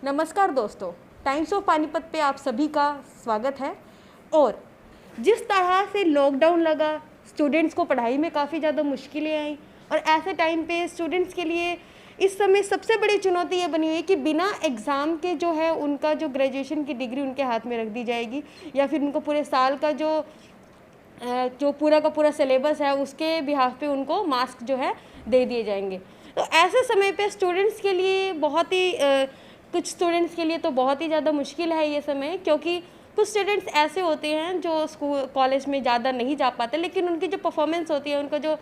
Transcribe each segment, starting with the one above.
नमस्कार दोस्तों, times of Panipat पे आप सभी का स्वागत है। और जिस तरह से लॉकडाउन लगा, स्टूडेंट्स को पढ़ाई में काफ़ी ज़्यादा मुश्किलें आई और ऐसे टाइम पे स्टूडेंट्स के लिए इस समय सबसे बड़ी चुनौती ये बनी हुई है कि बिना एग्ज़ाम के जो है उनका जो ग्रेजुएशन की डिग्री उनके हाथ में रख दी जाएगी या फिर उनको पूरे साल का जो पूरा का पूरा सिलेबस है उसके बिहाफ पे उनको मार्क्स जो है दे दिए जाएंगे। तो ऐसे समय पे स्टूडेंट्स के लिए बहुत ही कुछ स्टूडेंट्स के लिए तो बहुत ही ज़्यादा मुश्किल है ये समय, क्योंकि कुछ स्टूडेंट्स ऐसे होते हैं जो स्कूल कॉलेज में ज़्यादा नहीं जा पाते, लेकिन उनकी जो परफॉर्मेंस होती है, उनका जो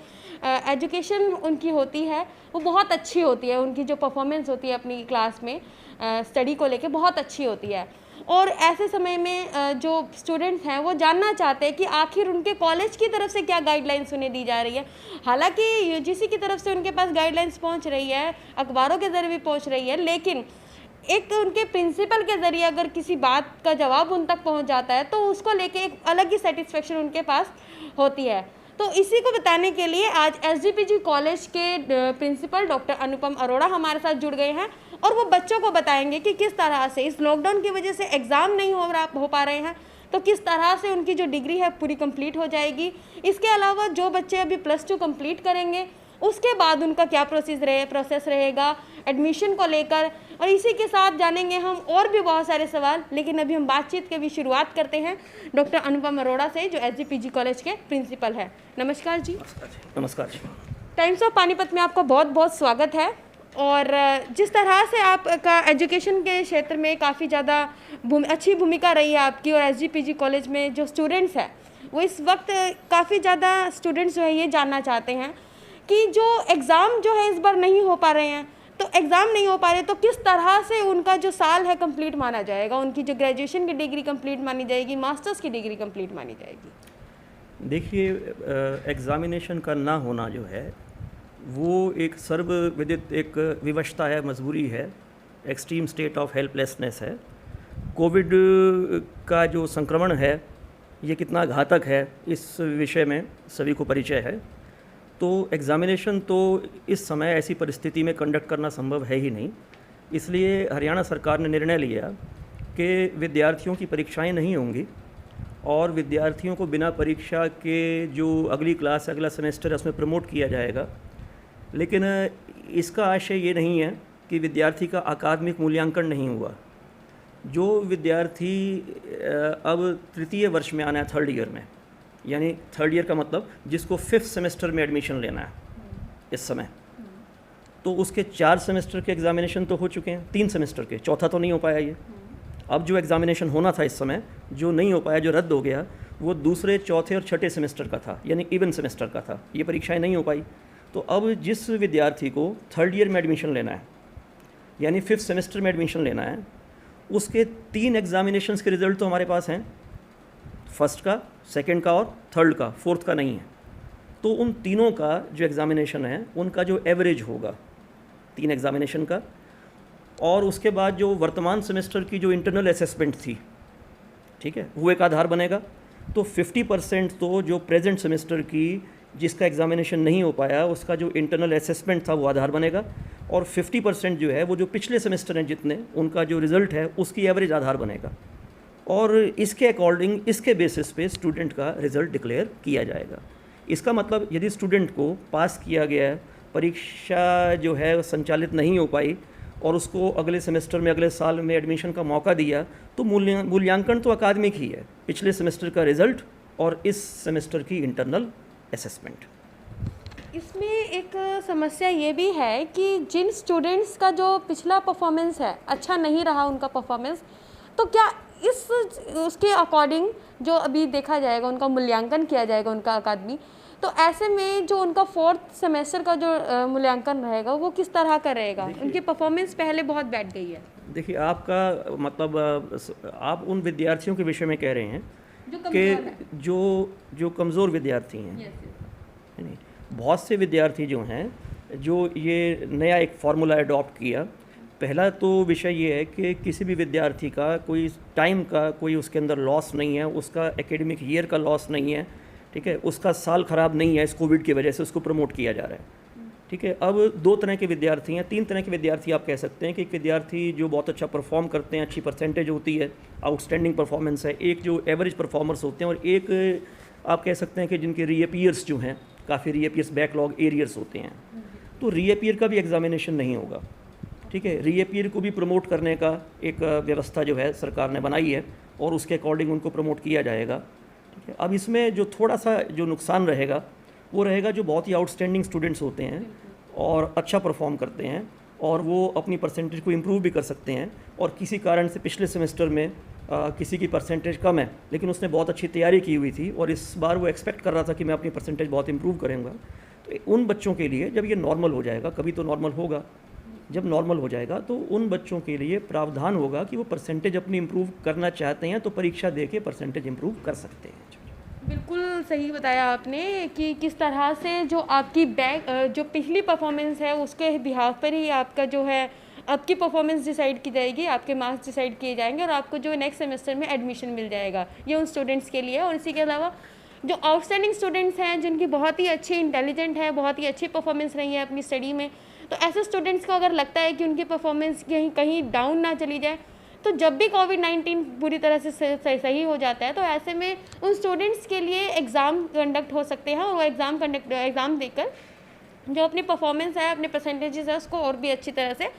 एजुकेशन उनकी होती है वो बहुत अच्छी होती है। उनकी जो परफॉर्मेंस होती है अपनी क्लास में स्टडी को लेके बहुत अच्छी होती है। और ऐसे समय में जो स्टूडेंट्स हैं वो जानना चाहते हैं कि आखिर उनके कॉलेज की तरफ से क्या गाइडलाइंस उन्हें दी जा रही है। हालांकि यूजीसी की तरफ से उनके पास गाइडलाइंस पहुंच रही है, अखबारों के ज़रिए भी पहुंच रही है, लेकिन एक उनके प्रिंसिपल के ज़रिए अगर किसी बात का जवाब उन तक पहुंच जाता है तो उसको लेके एक अलग ही सेटिस्फेक्शन उनके पास होती है। तो इसी को बताने के लिए आज एसजीपीजी कॉलेज के प्रिंसिपल डॉक्टर अनुपम अरोड़ा हमारे साथ जुड़ गए हैं और वो बच्चों को बताएंगे कि किस तरह से इस लॉकडाउन की वजह से एग्ज़ाम नहीं हो पा रहे हैं तो किस तरह से उनकी जो डिग्री है पूरी कंप्लीट हो जाएगी। इसके अलावा जो बच्चे अभी +2 कंप्लीट करेंगे उसके बाद उनका क्या प्रोसेस रहेगा एडमिशन को लेकर, और इसी के साथ जानेंगे हम और भी बहुत सारे सवाल। लेकिन अभी हम बातचीत की भी शुरुआत करते हैं डॉक्टर अनुपम अरोड़ा से, जो एसजीपीजी कॉलेज के प्रिंसिपल है। नमस्कार जी। नमस्कार जी। टाइम्स ऑफ पानीपत में आपका बहुत बहुत स्वागत है। और जिस तरह से आपका एजुकेशन के क्षेत्र में काफ़ी ज़्यादा अच्छी भूमिका रही है आपकी, और एसजीपीजी कॉलेज में जो स्टूडेंट्स हैं वो इस वक्त काफ़ी ज़्यादा स्टूडेंट्स जो है ये जानना चाहते हैं कि जो एग्ज़ाम जो है इस बार नहीं हो पा रहे हैं, तो एग्ज़ाम नहीं हो पा रहे तो किस तरह से उनका जो साल है कंप्लीट माना जाएगा, उनकी जो ग्रेजुएशन की डिग्री कंप्लीट मानी जाएगी, मास्टर्स की डिग्री कंप्लीट मानी जाएगी। देखिए, एग्ज़ामिनेशन का ना होना जो है वो एक सर्वविदित एक विवशता है, मजबूरी है, एक्सट्रीम स्टेट ऑफ हेल्पलेसनेस है। कोविड का जो संक्रमण है ये कितना घातक है इस विषय में सभी को परिचय है। तो एग्ज़ामिनेशन तो इस समय ऐसी परिस्थिति में कंडक्ट करना संभव है ही नहीं। इसलिए हरियाणा सरकार ने निर्णय लिया कि विद्यार्थियों की परीक्षाएं नहीं होंगी और विद्यार्थियों को बिना परीक्षा के जो अगली क्लास अगला सेमेस्टर है उसमें प्रमोट किया जाएगा। लेकिन इसका आशय ये नहीं है कि विद्यार्थी का अकादमिक मूल्यांकन नहीं हुआ। जो विद्यार्थी अब तृतीय वर्ष में आना है, 3rd ईयर में, यानी 3rd ईयर का मतलब जिसको 5th सेमेस्टर में एडमिशन लेना है इस समय, तो उसके 4 सेमेस्टर के एग्ज़ामिनेशन तो हो चुके हैं, 3 सेमेस्टर के, चौथा तो नहीं हो पाया ये। अब जो एग्ज़ामिनेशन होना था इस समय जो नहीं हो पाया, जो रद्द हो गया, वो दूसरे, चौथे और छठे सेमेस्टर का था, यानी इवन सेमेस्टर का था। ये परीक्षाएं नहीं हो पाई। तो अब जिस विद्यार्थी को 3rd ईयर में एडमिशन लेना है, यानी 5th सेमेस्टर में एडमिशन लेना है, उसके 3 एग्ज़ामिनेशंस के रिज़ल्ट तो हमारे पास हैं, फर्स्ट का, सेकंड का और थर्ड का, फोर्थ का नहीं है। तो उन तीनों का जो एग्ज़ामिनेशन है उनका जो एवरेज होगा 3 एग्ज़ामिनेशन का, और उसके बाद जो वर्तमान सेमेस्टर की जो इंटरनल असेसमेंट थी, ठीक है, वो एक आधार बनेगा। तो 50% तो जो प्रेजेंट सेमेस्टर की जिसका एग्ज़ामिनेशन नहीं हो पाया उसका जो इंटरनल असेसमेंट था वो आधार बनेगा, और 50% जो है वो जो पिछले सेमेस्टर हैं जितने, उनका जो रिज़ल्ट है उसकी एवरेज आधार बनेगा। और इसके अकॉर्डिंग, इसके बेसिस पे स्टूडेंट का रिज़ल्ट डिक्लेयर किया जाएगा। इसका मतलब यदि स्टूडेंट को पास किया गया है, परीक्षा जो है संचालित नहीं हो पाई और उसको अगले सेमेस्टर में, अगले साल में एडमिशन का मौका दिया, तो मूल्यांकन तो अकादमिक ही है, पिछले सेमेस्टर का रिज़ल्ट और इस सेमेस्टर की इंटरनल असेसमेंट। इसमें एक समस्या ये भी है कि जिन स्टूडेंट्स का जो पिछला परफॉर्मेंस है अच्छा नहीं रहा उनका परफॉर्मेंस, तो क्या उसके अकॉर्डिंग जो अभी देखा जाएगा, उनका मूल्यांकन किया जाएगा उनका अकादमी, तो ऐसे में जो उनका 4th सेमेस्टर का जो मूल्यांकन रहेगा वो किस तरह का रहेगा? उनकी परफॉर्मेंस पहले बहुत बैठ गई है। देखिए, आपका मतलब आप उन विद्यार्थियों के विषय में कह रहे हैं कि जो कमज़ोर विद्यार्थी हैं। नहीं, बहुत से विद्यार्थी जो हैं जो ये नया एक फार्मूला अडॉप्ट किया। पहला तो विषय ये है कि किसी भी विद्यार्थी का कोई टाइम का कोई उसके अंदर लॉस नहीं है, उसका एकेडमिक ईयर का लॉस नहीं है, ठीक है, उसका साल ख़राब नहीं है, इस कोविड की वजह से उसको प्रमोट किया जा रहा है, ठीक है। अब दो तरह के विद्यार्थी हैं, तीन तरह के विद्यार्थी आप कह सकते हैं कि एक विद्यार्थी जो बहुत अच्छा परफॉर्म करते हैं, अच्छी परसेंटेज होती है, आउटस्टैंडिंग परफॉर्मेंस है, एक जो एवरेज परफॉर्मर्स होते हैं, और एक आप कह सकते हैं कि जिनके रीअपीयर्स जो हैं, काफ़ी रीअपीयर्स बैकलॉग एरियर्स होते हैं। तो रीअपीयर का भी एग्जामिनेशन नहीं होगा, ठीक है। रीअपीयर को भी प्रमोट करने का एक व्यवस्था जो है सरकार ने बनाई है और उसके अकॉर्डिंग उनको प्रमोट किया जाएगा, ठीक है। अब इसमें जो थोड़ा सा जो नुकसान रहेगा वो रहेगा जो बहुत ही आउटस्टैंडिंग स्टूडेंट्स होते हैं और अच्छा परफॉर्म करते हैं और वो अपनी परसेंटेज को इम्प्रूव भी कर सकते हैं, और किसी कारण से पिछले सेमेस्टर में किसी की परसेंटेज कम है लेकिन उसने बहुत अच्छी तैयारी की हुई थी और इस बार वो एक्सपेक्ट कर रहा था कि मैं अपनी परसेंटेज बहुत इम्प्रूव करूँगा। तो उन बच्चों के लिए जब ये नॉर्मल हो जाएगा, कभी तो नॉर्मल होगा, जब नॉर्मल हो जाएगा तो उन बच्चों के लिए प्रावधान होगा कि वो परसेंटेज अपनी इम्प्रूव करना चाहते हैं तो परीक्षा दे के परसेंटेज इम्प्रूव कर सकते हैं। बिल्कुल सही बताया आपने कि किस तरह से जो आपकी जो पिछली परफॉर्मेंस है उसके बिहाफ पर ही आपका जो है आपकी परफॉर्मेंस डिसाइड की जाएगी, आपके मार्क्स डिसाइड किए जाएंगे और आपको जो नेक्स्ट सेमेस्टर में एडमिशन मिल जाएगा। ये उन स्टूडेंट्स के लिए। और इसी के अलावा जो आउटस्टैंडिंग स्टूडेंट्स हैं जिनकी बहुत ही अच्छी इंटेलिजेंट है, बहुत ही अच्छी परफॉर्मेंस रही है अपनी स्टडी में, तो ऐसे स्टूडेंट्स को अगर लगता है कि उनकी परफॉर्मेंस कहीं डाउन ना चली जाए, तो जब भी कोविड-19 पूरी तरह से सही हो जाता है तो ऐसे में उन स्टूडेंट्स के लिए एग्ज़ाम कंडक्ट हो सकते हैं और वो एग्ज़ाम देकर जो अपनी परफॉर्मेंस है, अपने परसेंटेजेस है, उसको और भी अच्छी तरह से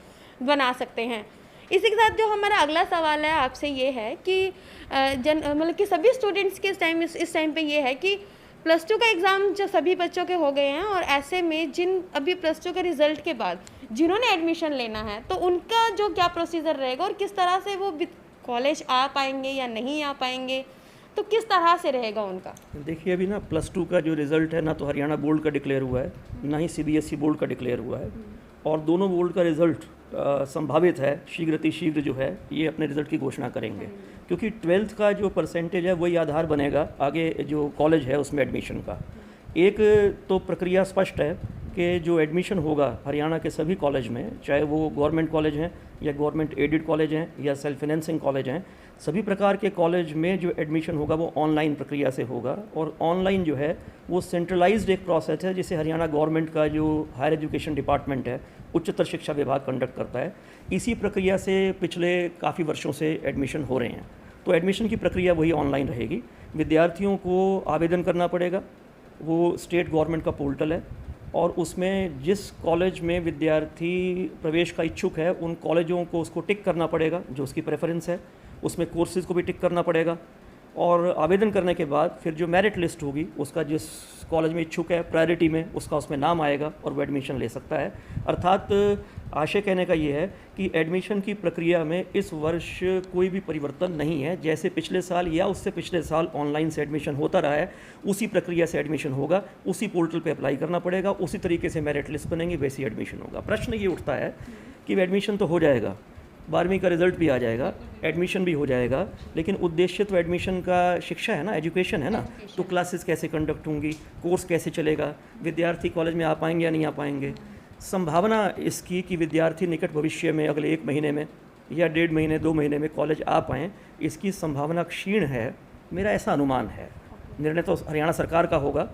बना सकते हैं। इसी के साथ जो हमारा अगला सवाल है आपसे ये है कि मतलब कि सभी स्टूडेंट्स के इस टाइम पे ये है कि +2 का एग्ज़ाम जो सभी बच्चों के हो गए हैं और ऐसे में जिन अभी +2 के रिज़ल्ट के बाद जिन्होंने एडमिशन लेना है तो उनका जो क्या प्रोसीजर रहेगा और किस तरह से वो कॉलेज आ पाएंगे या नहीं आ पाएंगे, तो किस तरह से रहेगा उनका? देखिए अभी ना +2 का जो रिज़ल्ट है ना तो हरियाणा बोर्ड का डिक्लेयर हुआ है, ना ही CBSE बोर्ड का डिक्लेयर हुआ है, और दोनों बोर्ड का रिज़ल्ट संभावित है शीघ्र जो है ये अपने रिज़ल्ट की घोषणा करेंगे, क्योंकि 12th का जो परसेंटेज है वही आधार बनेगा आगे जो कॉलेज है उसमें एडमिशन का। एक तो प्रक्रिया स्पष्ट है कि जो एडमिशन होगा हरियाणा के सभी कॉलेज में, चाहे वो गवर्नमेंट कॉलेज हैं या गवर्नमेंट एडेड कॉलेज हैं या सेल्फ फाइनेंसिंग कॉलेज हैं, सभी प्रकार के कॉलेज में जो एडमिशन होगा वो ऑनलाइन प्रक्रिया से होगा। और ऑनलाइन जो है वो सेंट्रलाइज्ड एक प्रोसेस है जिसे हरियाणा गवर्नमेंट का जो हायर एजुकेशन डिपार्टमेंट है, उच्चतर शिक्षा विभाग कंडक्ट करता है। इसी प्रक्रिया से पिछले काफ़ी वर्षों से एडमिशन हो रहे हैं, तो एडमिशन की प्रक्रिया वही ऑनलाइन रहेगी। विद्यार्थियों को आवेदन करना पड़ेगा, वो स्टेट गवर्नमेंट का पोर्टल है और उसमें जिस कॉलेज में विद्यार्थी प्रवेश का इच्छुक है उन कॉलेजों को उसको टिक करना पड़ेगा जो उसकी प्रेफरेंस है, उसमें कोर्सेज़ को भी टिक करना पड़ेगा। और आवेदन करने के बाद फिर जो मेरिट लिस्ट होगी उसका जिस कॉलेज में इच्छुक है प्रायोरिटी में उसका उसमें नाम आएगा और वो एडमिशन ले सकता है। अर्थात आशय कहने का ये है कि एडमिशन की प्रक्रिया में इस वर्ष कोई भी परिवर्तन नहीं है, जैसे पिछले साल या उससे पिछले साल ऑनलाइन से एडमिशन होता रहा है उसी प्रक्रिया से एडमिशन होगा, उसी पोर्टल पे अप्लाई करना पड़ेगा, उसी तरीके से मेरिट लिस्ट बनेंगी, वैसी एडमिशन होगा। प्रश्न ये उठता है कि एडमिशन तो हो जाएगा, 12वीं का रिज़ल्ट भी आ जाएगा, एडमिशन भी हो जाएगा, लेकिन उद्देश्य तो एडमिशन का शिक्षा है ना, एजुकेशन है ना, तो क्लासेस कैसे कंडक्ट होंगी, कोर्स कैसे चलेगा, विद्यार्थी कॉलेज में आ पाएंगे या नहीं आ पाएंगे। संभावना इसकी कि विद्यार्थी निकट भविष्य में अगले 1 महीने में या 1.5 महीने 2 महीने में कॉलेज आ पाएँ, इसकी संभावना क्षीण है, मेरा ऐसा अनुमान है। निर्णय तो हरियाणा सरकार का होगा,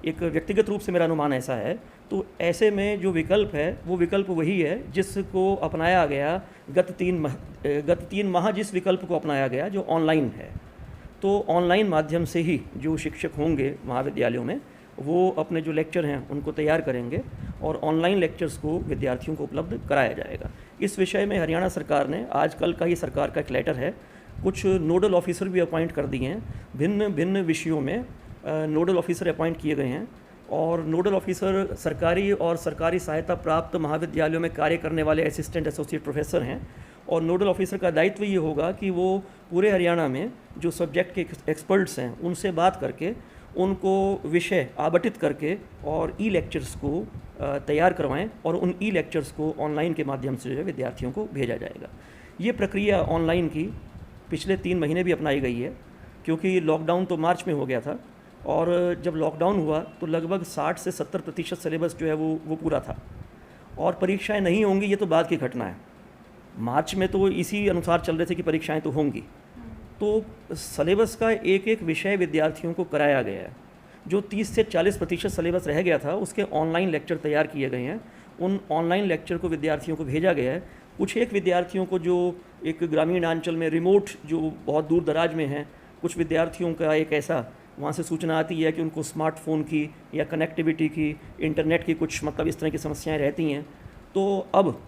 एक व्यक्तिगत रूप से मेरा अनुमान ऐसा है। तो ऐसे में जो विकल्प है वो विकल्प वही है जिसको अपनाया गया गत 3 माह जिस विकल्प को अपनाया गया जो ऑनलाइन है। तो ऑनलाइन माध्यम से ही जो शिक्षक होंगे महाविद्यालयों में वो अपने जो लेक्चर हैं उनको तैयार करेंगे और ऑनलाइन लेक्चर्स को विद्यार्थियों को उपलब्ध कराया जाएगा। इस विषय में हरियाणा सरकार ने आजकल का ही सरकार का एक लेटर है, कुछ नोडल ऑफिसर भी अपॉइंट कर दिए हैं, भिन्न भिन्न विषयों में नोडल ऑफिसर अपॉइंट किए गए हैं। और नोडल ऑफिसर सरकारी और सरकारी सहायता प्राप्त महाविद्यालयों में कार्य करने वाले असिस्टेंट एसोसिएट प्रोफेसर हैं। और नोडल ऑफिसर का दायित्व ये होगा कि वो पूरे हरियाणा में जो सब्जेक्ट के एक्सपर्ट्स हैं उनसे बात करके उनको विषय आवंटित करके और ई लेक्चर्स को तैयार करवाएं और उन ई लेक्चर्स को ऑनलाइन के माध्यम से जो है विद्यार्थियों को भेजा जाएगा। ये प्रक्रिया ऑनलाइन की पिछले 3 महीने भी अपनाई गई है, क्योंकि लॉकडाउन तो मार्च में हो गया था और जब लॉकडाउन हुआ तो लगभग 60 से 70% सिलेबस जो है वो पूरा था और परीक्षाएं नहीं होंगी ये तो बाद की घटना है। मार्च में तो इसी अनुसार चल रहे थे कि परीक्षाएं तो होंगी, तो सिलेबस का एक एक विषय विद्यार्थियों को कराया गया है। जो 30 से 40% सिलेबस रह गया था उसके ऑनलाइन लेक्चर तैयार किए गए हैं। उन ऑनलाइन लेक्चर को विद्यार्थियों को भेजा गया है। कुछ एक विद्यार्थियों को जो एक ग्रामीण अंचल में रिमोट जो बहुत दूर दराज में हैं, कुछ विद्यार्थियों का एक ऐसा वहाँ से सूचना आती है कि उनको स्मार्टफोन की या कनेक्टिविटी की, इंटरनेट की कुछ मतलब इस तरह की समस्याएं रहती हैं। तो अब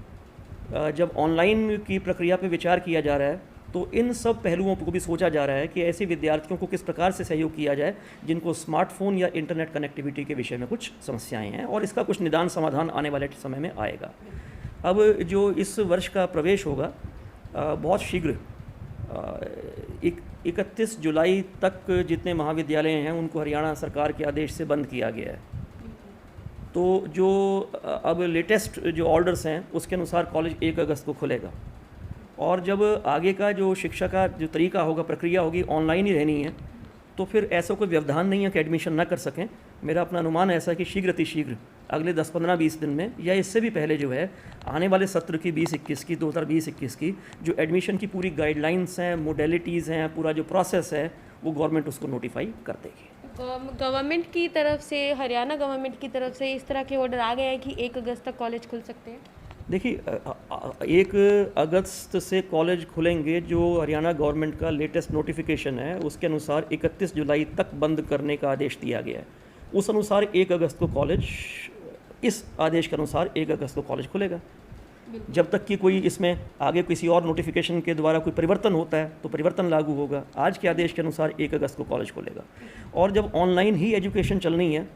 जब ऑनलाइन की प्रक्रिया पे विचार किया जा रहा है तो इन सब पहलुओं को भी सोचा जा रहा है कि ऐसे विद्यार्थियों को किस प्रकार से सहयोग किया जाए जिनको स्मार्टफोन या इंटरनेट कनेक्टिविटी के विषय में कुछ समस्याएं हैं, और इसका कुछ निदान समाधान आने वाले समय में आएगा। अब जो इस वर्ष का प्रवेश होगा बहुत शीघ्र 31 जुलाई तक जितने महाविद्यालय हैं उनको हरियाणा सरकार के आदेश से बंद किया गया है। तो जो अब लेटेस्ट जो ऑर्डर्स हैं उसके अनुसार कॉलेज 1 अगस्त को खुलेगा, और जब आगे का जो शिक्षा का जो तरीका होगा, प्रक्रिया होगी, ऑनलाइन ही रहनी है, तो फिर ऐसा कोई व्यवधान नहीं है कि एडमिशन ना कर सकें। मेरा अपना अनुमान ऐसा है कि शीघ्र अतिशीघ्र अगले 10-15-20 दिन में या इससे भी पहले जो है आने वाले सत्र की 2021 की 2020-21 की जो एडमिशन की पूरी गाइडलाइंस हैं, मोडेलिटीज़ हैं, पूरा जो प्रोसेस है वो गवर्नमेंट उसको नोटिफाई कर देगी। गवर्नमेंट की तरफ से, हरियाणा गवर्नमेंट की तरफ से इस तरह के ऑर्डर आ गए हैं कि 1 अगस्त तक कॉलेज खुल सकते हैं? देखिए 1 अगस्त से कॉलेज खुलेंगे। जो हरियाणा गवर्नमेंट का लेटेस्ट नोटिफिकेशन है उसके अनुसार 31 जुलाई तक बंद करने का आदेश दिया गया है। उस अनुसार 1 अगस्त को कॉलेज, इस आदेश के अनुसार 1 अगस्त को कॉलेज खुलेगा। जब तक कि कोई इसमें आगे किसी और नोटिफिकेशन के द्वारा कोई परिवर्तन होता है तो परिवर्तन लागू होगा। आज के आदेश के अनुसार 1 अगस्त को कॉलेज खुलेगा। और जब ऑनलाइन ही एजुकेशन चलनी है,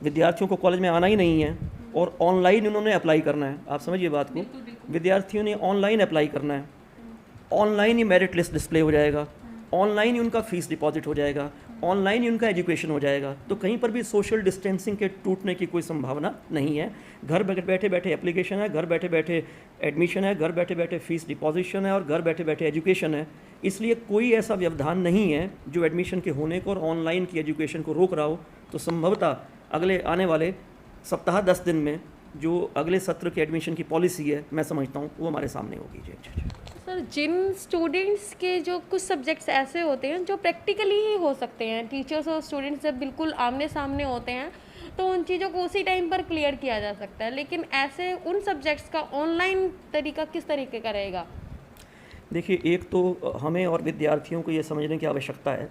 विद्यार्थियों को कॉलेज में आना ही नहीं है और ऑनलाइन उन्होंने अप्लाई करना है, आप समझिए बात को, विद्यार्थियों ने ऑनलाइन अप्लाई करना है, ऑनलाइन ही मेरिट लिस्ट डिस्प्ले हो जाएगा, ऑनलाइन ही उनका फीस डिपॉजिट हो जाएगा, ऑनलाइन ही उनका एजुकेशन हो जाएगा। तो कहीं पर भी सोशल डिस्टेंसिंग के टूटने की कोई संभावना नहीं है। घर बैठे बैठे एप्लीकेशन है, घर बैठे बैठे एडमिशन है, घर बैठे बैठे फीस डिपॉजिशन है और घर बैठे बैठे एजुकेशन है। इसलिए कोई ऐसा व्यवधान नहीं है जो एडमिशन के होने को और ऑनलाइन की एजुकेशन को रोक रहा हो। तो संभवतः अगले आने वाले सप्ताह 10 दिन में जो अगले सत्र के एडमिशन की पॉलिसी है, मैं समझता हूँ वो हमारे सामने होगी। जी सर, जिन स्टूडेंट्स के जो कुछ सब्जेक्ट्स ऐसे होते हैं जो प्रैक्टिकली ही हो सकते हैं, टीचर्स और स्टूडेंट्स जब बिल्कुल आमने सामने होते हैं तो उन चीज़ों को उसी टाइम पर क्लियर किया जा सकता है, लेकिन ऐसे उन सब्जेक्ट्स का ऑनलाइन तरीका किस तरीके का रहेगा? देखिए, एक तो हमें और विद्यार्थियों को ये समझने की आवश्यकता है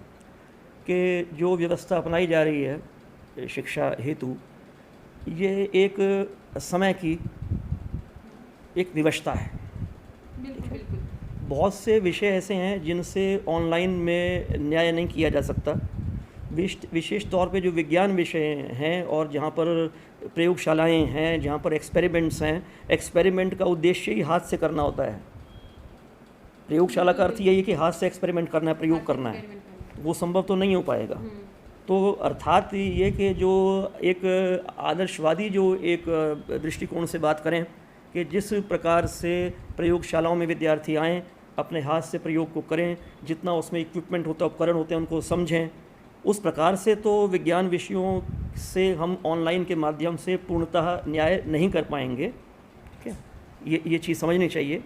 कि जो व्यवस्था अपनाई जा रही है शिक्षा हेतु, ये एक समय की एक विवशता है। बिल्कुल। बहुत से विषय ऐसे हैं जिनसे ऑनलाइन में न्याय नहीं किया जा सकता। विशेष तौर पे जो विज्ञान विषय हैं और जहाँ पर प्रयोगशालाएं हैं, जहाँ पर एक्सपेरिमेंट्स हैं, एक्सपेरिमेंट का उद्देश्य ही हाथ से करना होता है। प्रयोगशाला का अर्थ यही है कि हाथ से एक्सपेरिमेंट करना है, प्रयोग करना है। वो संभव तो नहीं हो पाएगा। तो अर्थात ये कि जो एक आदर्शवादी जो एक दृष्टिकोण से बात करें कि जिस प्रकार से प्रयोगशालाओं में विद्यार्थी आएँ, अपने हाथ से प्रयोग को करें, जितना उसमें इक्विपमेंट होता है, उपकरण होते हैं, उनको समझें, उस प्रकार से तो विज्ञान विषयों से हम ऑनलाइन के माध्यम से पूर्णतः न्याय नहीं कर पाएंगे। ठीक है, ये चीज़ समझनी चाहिए।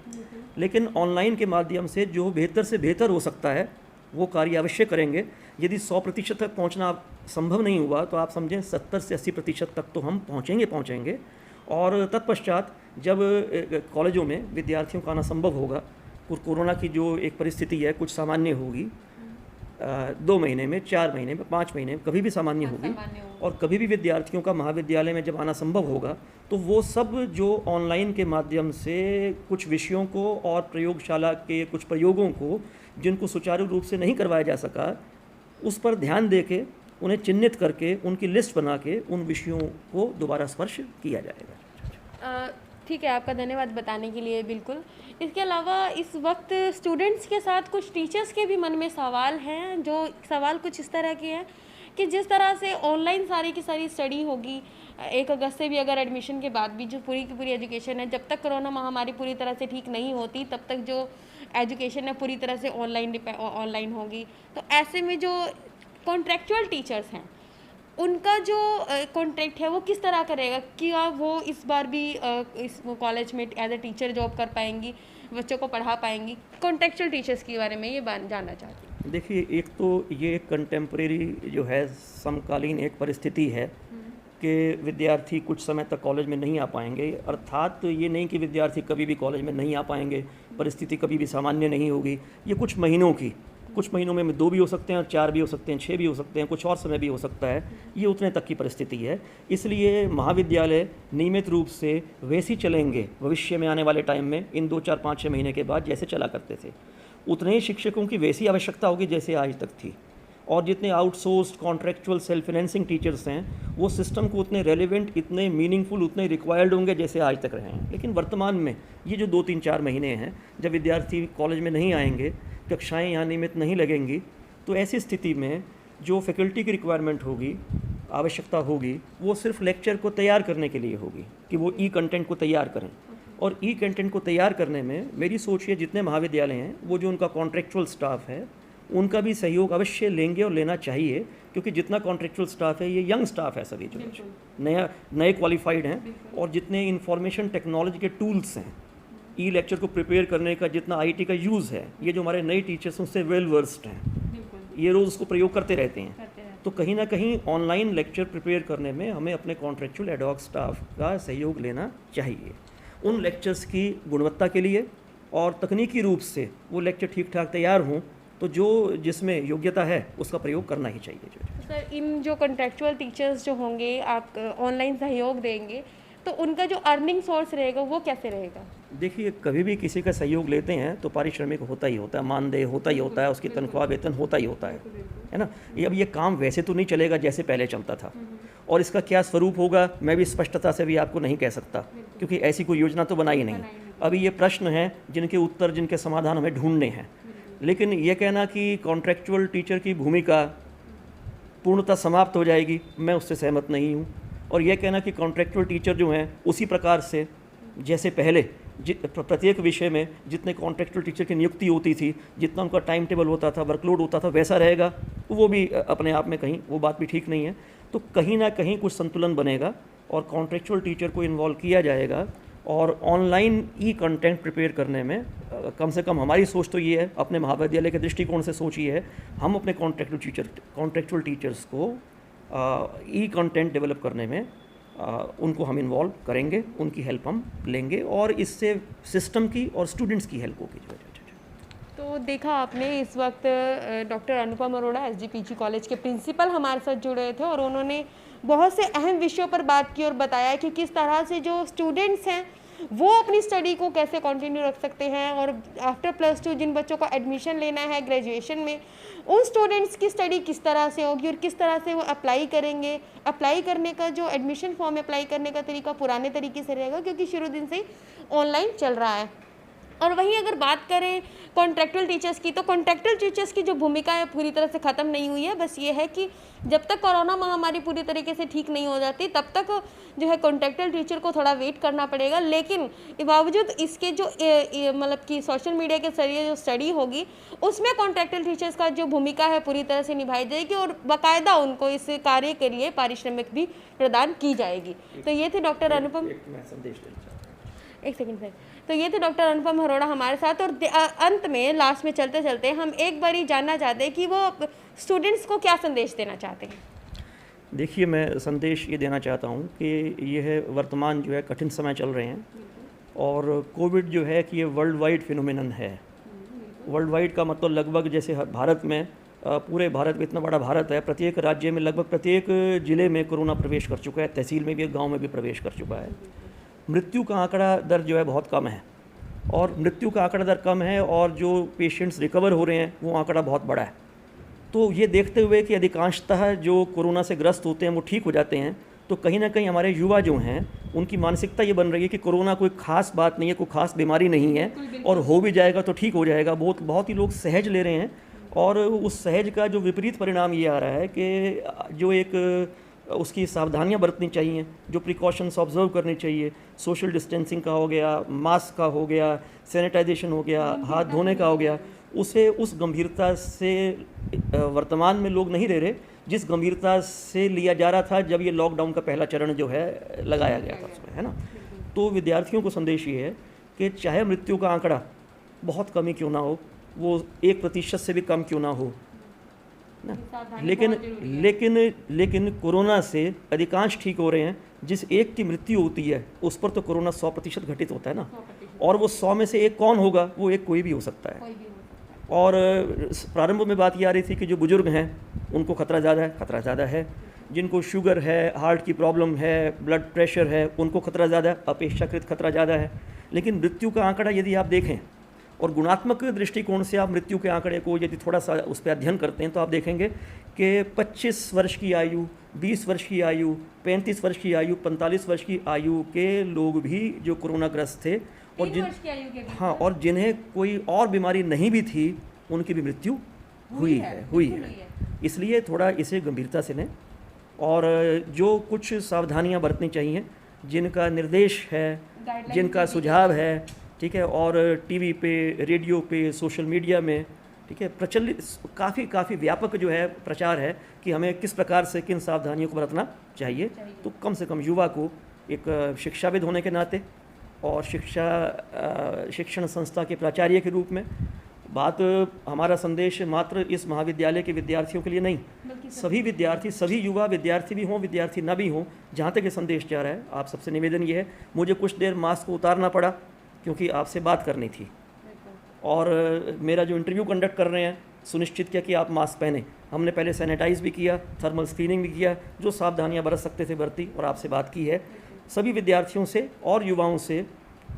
लेकिन ऑनलाइन के माध्यम से जो बेहतर से बेहतर हो सकता है वो कार्य अवश्य करेंगे। यदि 100% तक पहुंचना संभव नहीं हुआ तो आप समझें 70 से 80% तक तो हम पहुंचेंगे। और तत्पश्चात जब कॉलेजों में विद्यार्थियों का आना संभव होगा, कोरोना की जो एक परिस्थिति है कुछ सामान्य होगी, 2 महीने में, 4 महीने में, 5 महीने में, कभी भी सामान्य होगी, और कभी भी विद्यार्थियों का महाविद्यालय में जब आना संभव होगा तो वो सब जो ऑनलाइन के माध्यम से कुछ विषयों को और प्रयोगशाला के कुछ प्रयोगों को जिनको सुचारू रूप से नहीं करवाया जा सका, उस पर ध्यान दे के उन्हें चिन्हित करके उनकी लिस्ट बना के उन विषयों को दोबारा स्पर्श किया जाएगा। ठीक है, आपका धन्यवाद बताने के लिए। बिल्कुल, इसके अलावा इस वक्त स्टूडेंट्स के साथ कुछ टीचर्स के भी मन में सवाल हैं, जो सवाल कुछ इस तरह के हैं कि जिस तरह से ऑनलाइन सारी की सारी स्टडी होगी, 1 अगस्त से भी अगर एडमिशन के बाद भी जो पूरी की पूरी एजुकेशन है, जब तक कोरोना महामारी पूरी तरह से ठीक नहीं होती तब तक जो एजुकेशन है पूरी तरह से ऑनलाइन होगी। तो ऐसे में जो कॉन्ट्रेक्चुअल टीचर्स हैं उनका जो कॉन्ट्रैक्ट है वो किस तरह का रहेगा? क्या वो इस बार भी इस कॉलेज में एज ए टीचर जॉब कर पाएंगी, बच्चों को पढ़ा पाएंगी? कॉन्ट्रैक्चुअल टीचर्स के बारे में ये जानना चाहती हूँ। देखिए, एक तो ये एक कंटेम्प्रेरी जो है समकालीन एक परिस्थिति है कि विद्यार्थी कुछ समय तक कॉलेज में नहीं आ पाएंगे। अर्थात तो ये नहीं कि विद्यार्थी कभी भी कॉलेज में नहीं आ पाएंगे, परिस्थिति कभी भी सामान्य नहीं होगी। ये कुछ महीनों में 2 भी हो सकते हैं और 4 भी हो सकते हैं, 6 भी हो सकते हैं, कुछ और समय भी हो सकता है। ये उतने तक की परिस्थिति है। इसलिए महाविद्यालय नियमित रूप से वैसे ही चलेंगे भविष्य में आने वाले टाइम में, इन 2, 4, 5, 6 महीने के बाद जैसे चला करते थे। उतने ही शिक्षकों की वैसी आवश्यकता होगी जैसे आज तक थी। और जितने outsourced contractual self financing teachers हैं, वो सिस्टम को उतने रेलिवेंट, इतने मीनिंगफुल, उतने रिक्वायर्ड होंगे जैसे आज तक रहे हैं। लेकिन वर्तमान में ये जो 2, 3, 4 महीने हैं जब विद्यार्थी कॉलेज में नहीं आएंगे, कक्षाएं यहाँ नियमित नहीं लगेंगी, तो ऐसी स्थिति में जो फैकल्टी की रिक्वायरमेंट होगी, आवश्यकता होगी, वो सिर्फ लेक्चर को तैयार करने के लिए होगी कि वो ई कंटेंट को तैयार करें। और ई कंटेंट को तैयार करने में मेरी सोच है जितने महाविद्यालय हैं, वो जो उनका कॉन्ट्रैक्चुअल स्टाफ है, उनका भी सहयोग अवश्य लेंगे और लेना चाहिए, क्योंकि जितना कॉन्ट्रैक्चुअल स्टाफ है ये यंग स्टाफ है, सभी जो नए क्वालिफाइड हैं। और जितने इंफॉर्मेशन टेक्नोलॉजी के टूल्स हैं, ई लेक्चर को प्रिपेयर करने का जितना आईटी का यूज़ है, ये जो हमारे नए टीचर्स हैं उससे वेल वर्स्ड हैं, ये रोज़ उसको प्रयोग करते रहते हैं। तो कहीं ना कहीं ऑनलाइन लेक्चर प्रिपेयर करने में हमें अपने कॉन्ट्रैक्चुअल एडहॉक स्टाफ का सहयोग लेना चाहिए, उन लेक्चर्स की गुणवत्ता के लिए। और तकनीकी रूप से वो लेक्चर ठीक ठाक तैयार हों, तो जो जिसमें योग्यता है उसका प्रयोग करना ही चाहिए। सर, इन जो कॉन्ट्रैक्चुअल टीचर्स जो होंगे, आप ऑनलाइन सहयोग देंगे, तो उनका जो अर्निंग सोर्स रहेगा वो कैसे रहेगा? देखिए, कभी भी किसी का सहयोग लेते हैं तो पारिश्रमिक होता ही होता है, मानदेय होता ही होता है, उसकी तनख्वाह वेतन होता ही होता है ना। ये काम वैसे तो नहीं चलेगा जैसे पहले चलता था, और इसका क्या स्वरूप होगा मैं भी स्पष्टता से भी आपको नहीं कह सकता, क्योंकि ऐसी कोई योजना तो बनाई नहीं। अभी ये प्रश्न हैं जिनके उत्तर, जिनके समाधान हमें ढूंढने हैं। लेकिन ये कहना कि कॉन्ट्रैक्चुअल टीचर की भूमिका पूर्णतः समाप्त हो जाएगी, मैं उससे सहमत नहीं हूँ। और यह कहना कि कॉन्ट्रैक्चुअल टीचर जो हैं उसी प्रकार से जैसे पहले प्रत्येक विषय में जितने कॉन्ट्रैक्चुअल टीचर की नियुक्ति होती थी, जितना उनका टाइम टेबल होता था, वर्कलोड होता था, वैसा रहेगा, वो भी अपने आप में कहीं वो बात भी ठीक नहीं है। तो कहीं ना कहीं कुछ संतुलन बनेगा और कॉन्ट्रैक्चुअल टीचर को इन्वॉल्व किया जाएगा। और ऑनलाइन ई कंटेंट प्रिपेयर करने में कम से कम हमारी सोच तो ये है, अपने महाविद्यालय के दृष्टिकोण से सोच ये है, हम अपने कॉन्ट्रैक्चुअल टीचर्स को ई कंटेंट डेवलप करने में उनको हम इन्वॉल्व करेंगे, उनकी हेल्प हम लेंगे, और इससे सिस्टम की और स्टूडेंट्स की हेल्प होगी। तो देखा आपने, इस वक्त डॉक्टर अनुपम अरोड़ा एसजीपीजी कॉलेज के प्रिंसिपल हमारे साथ जुड़े थे, और उन्होंने बहुत से अहम विषयों पर बात की और बताया कि किस तरह से जो स्टूडेंट्स हैं वो अपनी स्टडी को कैसे कंटिन्यू रख सकते हैं, और आफ्टर +2 जिन बच्चों को एडमिशन लेना है ग्रेजुएशन में, उन स्टूडेंट्स की स्टडी किस तरह से होगी और किस तरह से वो अप्लाई करेंगे। अप्लाई करने का जो एडमिशन फॉर्म अप्लाई करने का तरीका पुराने तरीके से रहेगा, क्योंकि शुरू दिन से ही ऑनलाइन चल रहा है। और वहीं अगर बात करें कॉन्ट्रैक्चुअल टीचर्स की, तो कॉन्ट्रैक्चुअल टीचर्स की जो भूमिका है पूरी तरह से ख़त्म नहीं हुई है। बस ये है कि जब तक कोरोना महामारी पूरी तरीके से ठीक नहीं हो जाती, तब तक जो है कॉन्ट्रैक्चुअल टीचर को थोड़ा वेट करना पड़ेगा। लेकिन बावजूद इसके जो मतलब कि सोशल मीडिया के जरिए जो स्टडी होगी, उसमें कॉन्ट्रैक्चुअल टीचर्स का जो भूमिका है पूरी तरह से निभाई जाएगी, और बाकायदा उनको इस कार्य के लिए पारिश्रमिक भी प्रदान की जाएगी। तो ये थे डॉक्टर अनुपम, एक सेकेंड सर, तो ये थे डॉक्टर अनुपम अरोड़ा हमारे साथ। और अंत में, लास्ट में चलते चलते हम एक बार ही जानना चाहते हैं कि वो स्टूडेंट्स को क्या संदेश देना चाहते हैं। देखिए, मैं संदेश ये देना चाहता हूँ कि यह वर्तमान जो है कठिन समय चल रहे हैं, और कोविड जो है कि ये वर्ल्ड वाइड फिनोमिनन है। वर्ल्ड वाइड का मतलब लगभग जैसे भारत में, पूरे भारत में, इतना बड़ा भारत है, प्रत्येक राज्य में, लगभग प्रत्येक ज़िले में कोरोना प्रवेश कर चुका है, तहसील में भी, गाँव में भी प्रवेश कर चुका है। मृत्यु का आंकड़ा दर जो है बहुत कम है, और मृत्यु का आंकड़ा दर कम है, और जो पेशेंट्स रिकवर हो रहे हैं वो आंकड़ा बहुत बड़ा है। तो ये देखते हुए कि अधिकांशतः जो कोरोना से ग्रस्त होते हैं वो ठीक हो जाते हैं, तो कहीं ना कहीं हमारे युवा जो हैं उनकी मानसिकता ये बन रही है कि कोरोना कोई ख़ास बात नहीं है, कोई ख़ास बीमारी नहीं है, और हो भी जाएगा तो ठीक हो जाएगा। बहुत ही लोग सहज ले रहे हैं, और उस सहज का जो विपरीत परिणाम ये आ रहा है कि जो एक उसकी सावधानियां बरतनी चाहिए, जो प्रिकॉशंस ऑब्जर्व करनी चाहिए, सोशल डिस्टेंसिंग का हो गया, मास्क का हो गया, सैनिटाइजेशन हो गया, हाथ धोने का हो गया, उसे उस गंभीरता से वर्तमान में लोग नहीं ले रहे जिस गंभीरता से लिया जा रहा था जब ये लॉकडाउन का पहला चरण जो है लगाया गया था उसमें, है ना। तो विद्यार्थियों को संदेश ये है कि चाहे मृत्यु का आंकड़ा बहुत कम ही क्यों ना हो, वो 1% से भी कम क्यों ना हो ना। सावधानी लेकिन बहुत जरूरी है। लेकिन लेकिन कोरोना से अधिकांश ठीक हो रहे हैं। जिस एक की मृत्यु होती है उस पर तो कोरोना 100% घटित होता है ना। 100% और वो 100 में से एक कौन होगा, वो एक कोई भी हो सकता है। कोई भी हो सकता है। और प्रारंभ में बात ये आ रही थी कि जो बुजुर्ग हैं उनको खतरा ज़्यादा है। जिनको शुगर है, हार्ट की प्रॉब्लम है, ब्लड प्रेशर है, उनको खतरा ज़्यादा है, अपेक्षाकृत खतरा ज़्यादा है। लेकिन मृत्यु का आंकड़ा यदि आप देखें और गुणात्मक दृष्टिकोण से आप मृत्यु के आंकड़े को यदि थोड़ा सा उस पर अध्ययन करते हैं तो आप देखेंगे कि 25 वर्ष की आयु, 20 वर्ष की आयु, 35 वर्ष की आयु, 45 वर्ष की आयु के लोग भी जो कोरोना ग्रस्त थे और 3 वर्ष की आयु के भी। हाँ, और जिन्हें कोई और बीमारी नहीं भी थी उनकी भी मृत्यु हुई हुई है। है। इसलिए थोड़ा इसे गंभीरता से लें और जो कुछ सावधानियां बरतनी चाहिए, जिनका निर्देश है, Guidelines जिनका दी सुझाव है, ठीक है, और टीवी पे, रेडियो पे, सोशल मीडिया में, ठीक है, प्रचलित काफ़ी व्यापक जो है प्रचार है कि हमें किस प्रकार से किन सावधानियों को बरतना चाहिए। तो कम से कम युवा को एक शिक्षाविद होने के नाते और शिक्षण संस्था के प्राचार्य के रूप में बात, हमारा संदेश मात्र इस महाविद्यालय के विद्यार्थियों के लिए नहीं, सभी विद्यार्थी, सभी युवा, विद्यार्थी भी हों, विद्यार्थी न भी हों, जहाँ तक ये संदेश जा रहा है, आप सबसे निवेदन ये है। मुझे कुछ देर मास्क को उतारना पड़ा क्योंकि आपसे बात करनी थी और मेरा जो इंटरव्यू कंडक्ट कर रहे हैं सुनिश्चित किया कि आप मास्क पहने। हमने पहले सैनिटाइज भी किया, थर्मल स्क्रीनिंग भी किया, जो सावधानियाँ बरत सकते थे बरती और आपसे बात की है। सभी विद्यार्थियों से और युवाओं से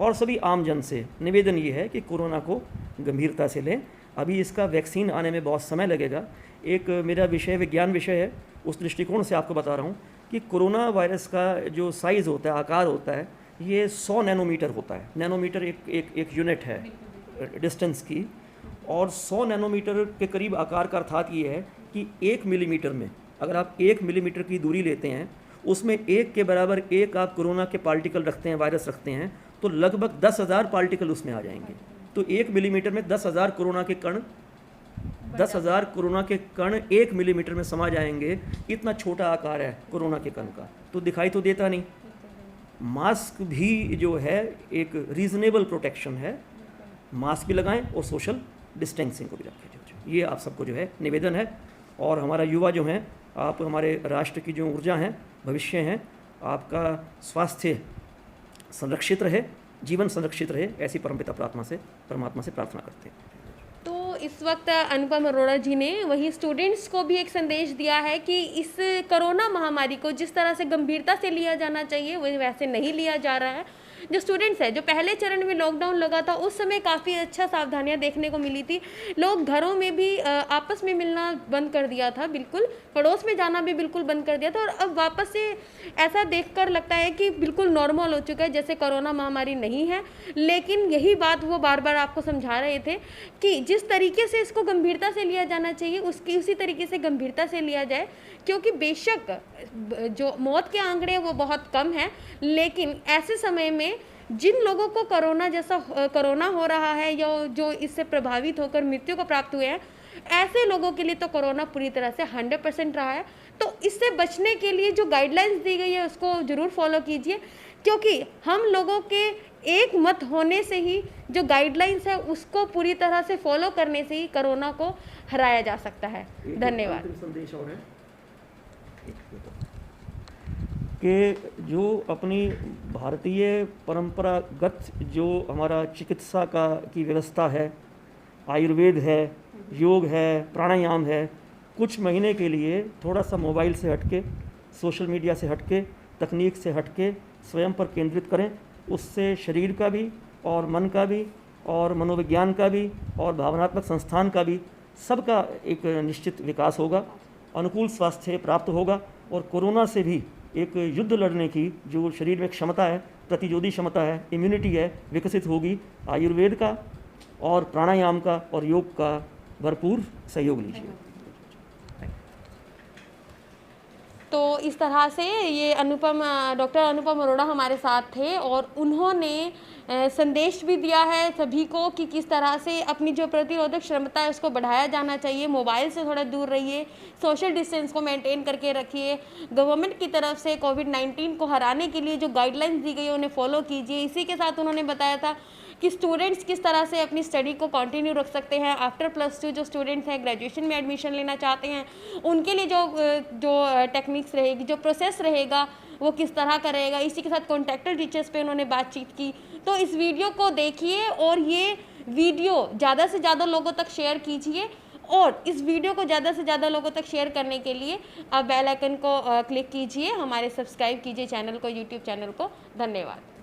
और सभी आमजन से निवेदन ये है कि कोरोना को गंभीरता से लें। अभी इसका वैक्सीन आने में बहुत समय लगेगा। एक मेरा विषय विज्ञान विषय है, उस दृष्टिकोण से आपको बता रहा हूँ कि कोरोना वायरस का जो साइज़ होता है, आकार होता है, ये 100 नैनोमीटर होता है। नैनोमीटर एक यूनिट है डिस्टेंस की, और 100 नैनोमीटर के करीब आकार का अर्थात ये है कि 1 मिलीमीटर में अगर आप 1 मिलीमीटर की दूरी लेते हैं, उसमें 1 के बराबर 1 आप कोरोना के पार्टिकल रखते हैं, वायरस रखते हैं, तो लगभग 10,000 पार्टिकल उसमें आ जाएंगे। तो 1 मिलीमीटर में 10,000 कोरोना के कण 1 मिलीमीटर में समा जाएंगे। इतना छोटा आकार है कोरोना के कण का, तो दिखाई तो देता नहीं। मास्क भी जो है एक रीजनेबल प्रोटेक्शन है, मास्क भी लगाएं और सोशल डिस्टेंसिंग को भी रखें। ये आप सबको जो है निवेदन है। और हमारा युवा जो हैं, आप हमारे राष्ट्र की जो ऊर्जा हैं, भविष्य हैं, आपका स्वास्थ्य संरक्षित रहे, जीवन संरक्षित रहे, ऐसी परमपिता परमात्मा से प्रार्थना करते हैं। तो इस वक्त अनुपम अरोड़ा जी ने वही स्टूडेंट्स को भी एक संदेश दिया है कि इस कोरोना महामारी को जिस तरह से गंभीरता से लिया जाना चाहिए वो वैसे नहीं लिया जा रहा है। जो स्टूडेंट्स है, जो पहले चरण में लॉकडाउन लगा था उस समय काफ़ी अच्छा सावधानियां देखने को मिली थी। लोग घरों में भी आपस में मिलना बंद कर दिया था, बिल्कुल पड़ोस में जाना भी बिल्कुल बंद कर दिया था। और अब वापस से ऐसा देखकर लगता है कि बिल्कुल नॉर्मल हो चुका है, जैसे कोरोना महामारी नहीं है। लेकिन यही बात वो बार बार आपको समझा रहे थे कि जिस तरीके से इसको गंभीरता से लिया जाना चाहिए उसी तरीके से गंभीरता से लिया जाए, क्योंकि बेशक जो मौत के आंकड़े वो बहुत कम हैं, लेकिन ऐसे समय में जिन लोगों को कोरोना हो रहा है या जो इससे प्रभावित होकर मृत्यु को प्राप्त हुए हैं, ऐसे लोगों के लिए तो कोरोना पूरी तरह से 100% रहा है। तो इससे बचने के लिए जो गाइडलाइंस दी गई है उसको ज़रूर फॉलो कीजिए, क्योंकि हम लोगों के एक मत होने से ही जो गाइडलाइंस है उसको पूरी तरह से फॉलो करने से ही कोरोना को हराया जा सकता है। धन्यवाद। संदेश और है कि जो अपनी भारतीय परंपरागत जो हमारा चिकित्सा की व्यवस्था है, आयुर्वेद है, योग है, प्राणायाम है, कुछ महीने के लिए थोड़ा सा मोबाइल से हटके, सोशल मीडिया से हटके, तकनीक से हटके स्वयं पर केंद्रित करें। उससे शरीर का भी और मन का भी और मनोविज्ञान का भी और भावनात्मक संस्थान का भी सबका एक निश्चित विकास होगा, अनुकूल स्वास्थ्य प्राप्त होगा और कोरोना से भी एक युद्ध लड़ने की जो शरीर में क्षमता है, प्रतिरोधी क्षमता है, इम्यूनिटी है, विकसित होगी। आयुर्वेद का और प्राणायाम का और योग का भरपूर सहयोग लीजिए। तो इस तरह से ये डॉक्टर अनुपम अरोड़ा हमारे साथ थे और उन्होंने संदेश भी दिया है सभी को कि किस तरह से अपनी जो प्रतिरोधक क्षमता है उसको बढ़ाया जाना चाहिए। मोबाइल से थोड़ा दूर रहिए, सोशल डिस्टेंस को मेंटेन करके रखिए। गवर्नमेंट की तरफ से कोविड-19 को हराने के लिए जो गाइडलाइंस दी गई है उन्हें फॉलो कीजिए। इसी के साथ उन्होंने बताया था कि स्टूडेंट्स किस तरह से अपनी स्टडी को कंटिन्यू रख सकते हैं आफ्टर +2। जो स्टूडेंट्स हैं ग्रेजुएशन में एडमिशन लेना चाहते हैं उनके लिए जो टेक्निक्स रहेगी, जो प्रोसेस रहेगा वो किस तरह का रहेगा, इसी के साथ कॉन्टेक्टेड टीचर्स पे उन्होंने बातचीत की। तो इस वीडियो को देखिए और ये वीडियो ज़्यादा से ज़्यादा लोगों तक शेयर कीजिए, और इस वीडियो को ज़्यादा से ज़्यादा लोगों तक शेयर करने के लिए आप बेल आइकन को क्लिक कीजिए, हमारे सब्सक्राइब कीजिए चैनल को, यूट्यूब चैनल को। धन्यवाद।